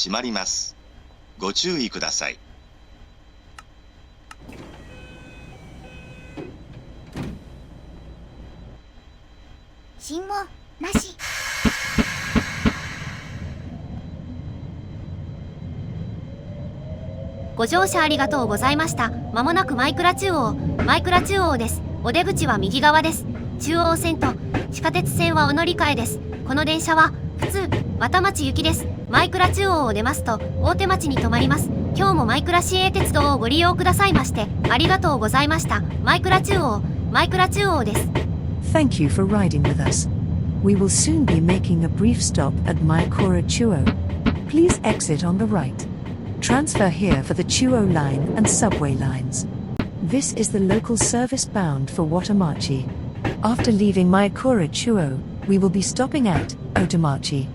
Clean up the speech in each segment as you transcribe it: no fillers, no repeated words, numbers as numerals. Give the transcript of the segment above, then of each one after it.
閉まります。ご注意ください。信号なし。ご乗車ありがとうございました。まもなく枚倉中央です。お出口は右側です。中央線と地下鉄線はお乗り換えです。この電車は普通綿町行きです。枚倉中央を出ますと大手町に停まります。今日も枚倉市営鉄道をご利用くださいましてありがとうございました。枚倉中央です。 Thank you for riding with us. We will soon be making a brief stop at枚倉中央. Please exit on the right. Transfer here for the Chuo line and subway lines. This is the local service bound for Watamachi. After leaving枚倉中央, we will be stopping at Otamachi.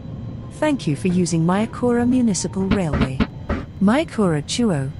Thank you for using枚倉Municipal Railway.枚倉中央.